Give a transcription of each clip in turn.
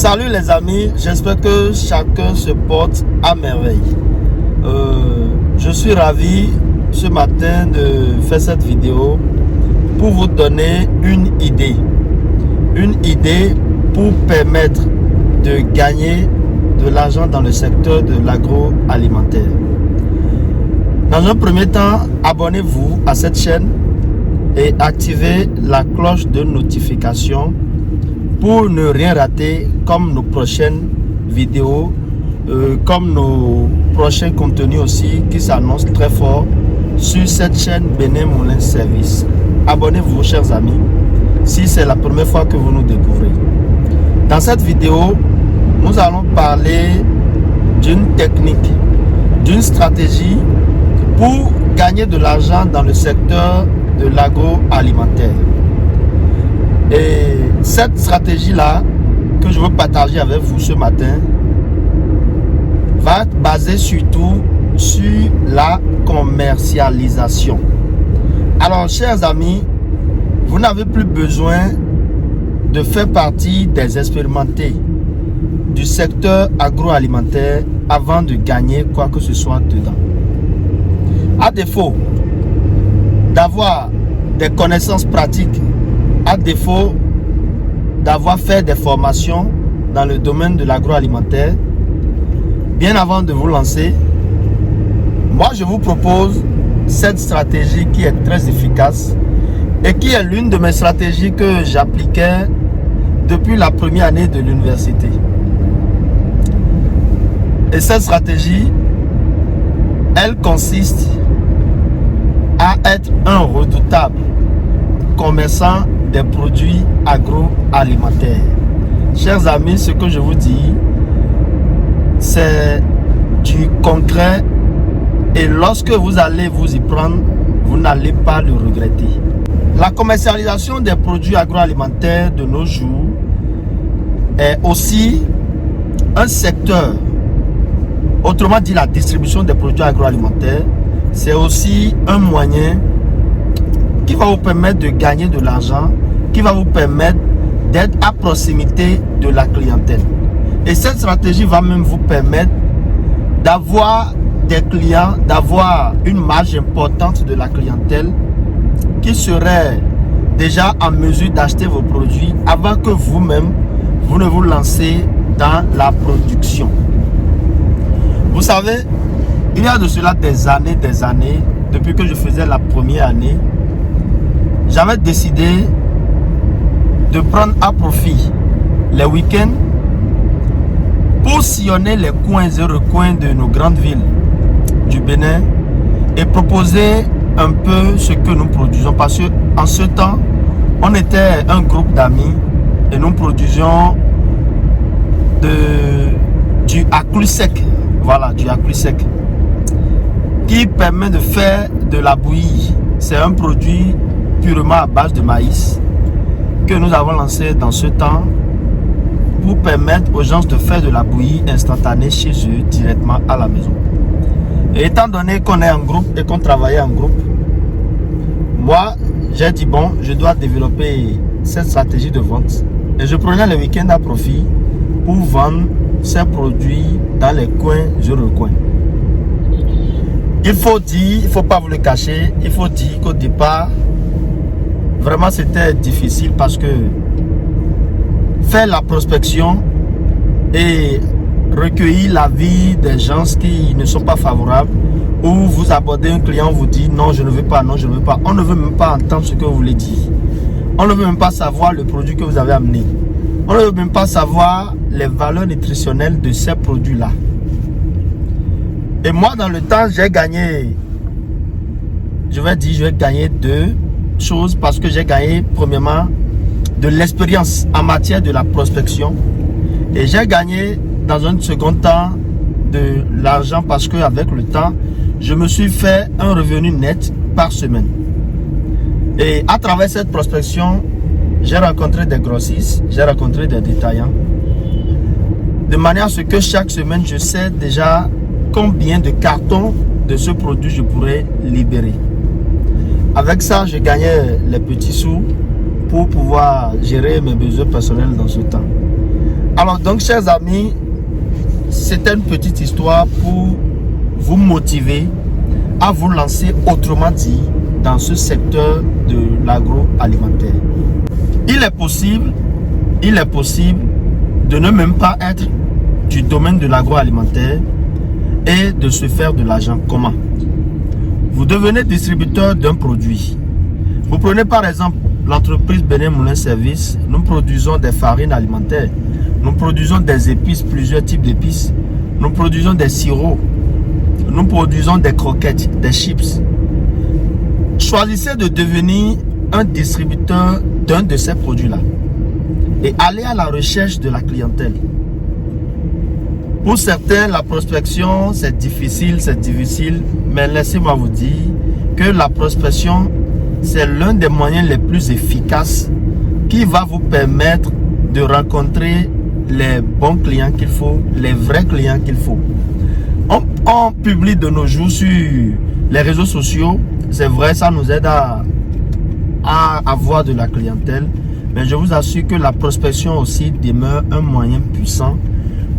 Salut les amis, j'espère que chacun se porte à merveille. Je suis ravi ce matin de faire cette vidéo pour vous donner une idée. Une idée pour permettre de gagner de l'argent dans le secteur de l'agroalimentaire. Dans un premier temps, abonnez-vous à cette chaîne et activez la cloche de notification pour ne rien rater comme nos prochaines vidéos, comme nos prochains contenus aussi qui s'annoncent très fort sur cette chaîne Benin Moulin Service. Abonnez-vous chers amis si c'est la première fois que vous nous découvrez. Dans cette vidéo, nous allons parler d'une technique, d'une stratégie pour gagner de l'argent dans le secteur de l'agroalimentaire. Et cette stratégie-là que je veux partager avec vous ce matin va être basée surtout sur la commercialisation. Alors, chers amis, vous n'avez plus besoin de faire partie des expérimentés du secteur agroalimentaire avant de gagner quoi que ce soit dedans. À défaut d'avoir des connaissances pratiques, à défaut d'avoir fait des formations dans le domaine de l'agroalimentaire, bien avant de vous lancer, moi je vous propose cette stratégie qui est très efficace et qui est l'une de mes stratégies que j'appliquais depuis la première année de l'université. Et cette stratégie, elle consiste à être un redoutable commerçant des produits agroalimentaires. Chers amis, ce que je vous dis, c'est du concret et lorsque vous allez vous y prendre, vous n'allez pas le regretter. La commercialisation des produits agroalimentaires de nos jours est aussi un secteur, autrement dit la distribution des produits agroalimentaires, c'est aussi un moyen qui va vous permettre de gagner de l'argent, qui va vous permettre d'être à proximité de la clientèle. Et cette stratégie va même vous permettre d'avoir des clients, d'avoir une marge importante de la clientèle qui serait déjà en mesure d'acheter vos produits avant que vous-même, vous ne vous lancez dans la production. Vous savez, il y a de cela des années, depuis que je faisais la première année, j'avais décidé de prendre à profit les week-ends pour sillonner les coins et recoins de nos grandes villes du Bénin et proposer un peu ce que nous produisons. Parce qu'en ce temps, on était un groupe d'amis et nous produisions du aclu sec. Voilà, du aclu sec qui permet de faire de la bouillie. C'est un produit purement à base de maïs que nous avons lancé dans ce temps pour permettre aux gens de faire de la bouillie instantanée chez eux directement à la maison. Et étant donné qu'on est en groupe et qu'on travaillait en groupe, moi j'ai dit bon, je dois développer cette stratégie de vente et je prenais le week-end à profit pour vendre ces produits dans les coins et recoins. Il faut dire, il ne faut pas vous le cacher, il faut dire qu'au départ, vraiment c'était difficile parce que faire la prospection et recueillir l'avis des gens qui ne sont pas favorables, ou vous abordez un client, vous dit non je ne veux pas, non je ne veux pas. On ne veut même pas entendre ce que vous voulez dire. On ne veut même pas savoir le produit que vous avez amené. On ne veut même pas savoir les valeurs nutritionnelles de ces produits-là. Et moi, dans le temps, j'ai gagné, je vais gagner deux choses parce que j'ai gagné, premièrement, de l'expérience en matière de la prospection. Et j'ai gagné, dans un second temps, de l'argent parce qu'avec le temps, je me suis fait un revenu net par semaine. Et à travers cette prospection, j'ai rencontré des grossistes, j'ai rencontré des détaillants. De manière à ce que chaque semaine, je sais déjà combien de cartons de ce produit je pourrais libérer. Avec ça, je gagnais les petits sous pour pouvoir gérer mes besoins personnels dans ce temps. Alors donc, chers amis, c'était une petite histoire pour vous motiver à vous lancer, autrement dit, dans ce secteur de l'agroalimentaire. Il est possible de ne même pas être du domaine de l'agroalimentaire et de se faire de l'argent. Comment? Vous devenez distributeur d'un produit. Vous prenez par exemple l'entreprise Benin Moulin Service. Nous produisons des farines alimentaires. Nous produisons des épices, plusieurs types d'épices. Nous produisons des sirops. Nous produisons des croquettes, des chips. Choisissez de devenir un distributeur d'un de ces produits-là et allez à la recherche de la clientèle. Pour certains, la prospection, c'est difficile, mais laissez-moi vous dire que la prospection, c'est l'un des moyens les plus efficaces qui va vous permettre de rencontrer les bons clients qu'il faut, les vrais clients qu'il faut. On publie de nos jours sur les réseaux sociaux, c'est vrai, ça nous aide à avoir de la clientèle, mais je vous assure que la prospection aussi demeure un moyen puissant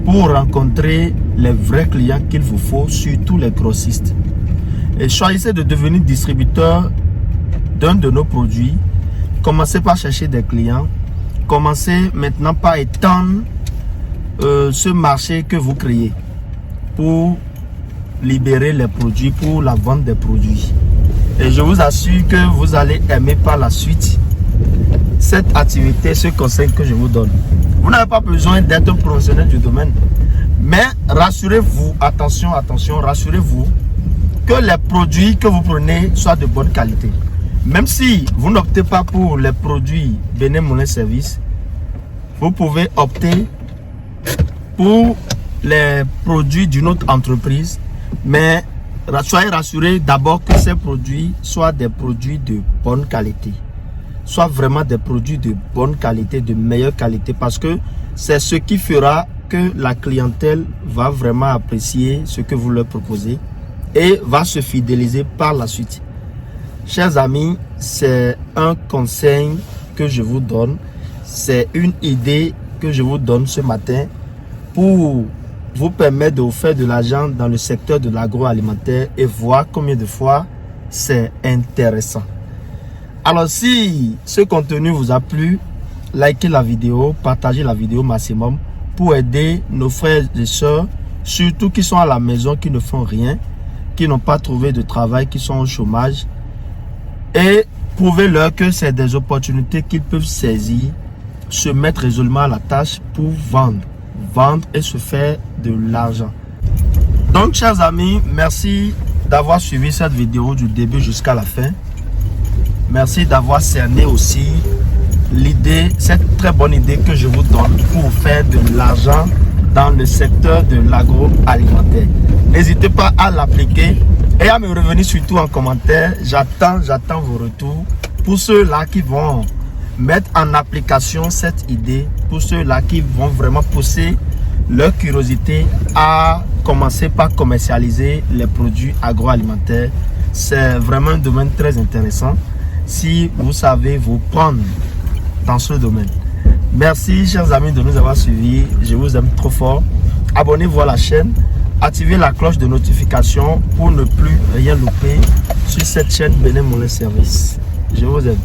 pour rencontrer les vrais clients qu'il vous faut, surtout les grossistes. Et choisissez de devenir distributeur d'un de nos produits. Commencez par chercher des clients. Commencez maintenant par étendre ce marché que vous créez pour libérer les produits, pour la vente des produits. Et je vous assure que vous allez aimer par la suite cette activité, ce conseil que je vous donne. Vous n'avez pas besoin d'être un professionnel du domaine. Mais rassurez-vous, attention, rassurez-vous que les produits que vous prenez soient de bonne qualité. Même si vous n'optez pas pour les produits Benin Moulin Service, vous pouvez opter pour les produits d'une autre entreprise. Mais soyez rassurés d'abord que ces produits soient des produits de bonne qualité. Soit vraiment des produits de bonne qualité, de meilleure qualité, parce que c'est ce qui fera que la clientèle va vraiment apprécier ce que vous leur proposez et va se fidéliser par la suite. Chers amis, c'est un conseil que je vous donne, c'est une idée que je vous donne ce matin pour vous permettre de vous faire de l'argent dans le secteur de l'agroalimentaire et voir combien de fois c'est intéressant. Alors si ce contenu vous a plu, likez la vidéo, partagez la vidéo maximum pour aider nos frères et sœurs, surtout qui sont à la maison, qui ne font rien, qui n'ont pas trouvé de travail, qui sont au chômage. Et prouvez-leur que c'est des opportunités qu'ils peuvent saisir, se mettre résolument à la tâche pour vendre et se faire de l'argent. Donc chers amis, merci d'avoir suivi cette vidéo du début jusqu'à la fin. Merci d'avoir cerné aussi l'idée, cette très bonne idée que je vous donne pour faire de l'argent dans le secteur de l'agroalimentaire. N'hésitez pas à l'appliquer et à me revenir surtout en commentaire. J'attends vos retours. Pour ceux-là qui vont mettre en application cette idée, pour ceux-là qui vont vraiment pousser leur curiosité à commencer par commercialiser les produits agroalimentaires, c'est vraiment un domaine très intéressant si vous savez vous prendre dans ce domaine. Merci chers amis de nous avoir suivis, je vous aime trop fort. Abonnez-vous à la chaîne, activez la cloche de notification pour ne plus rien louper sur cette chaîne Benin Moulin Service. Je vous aime.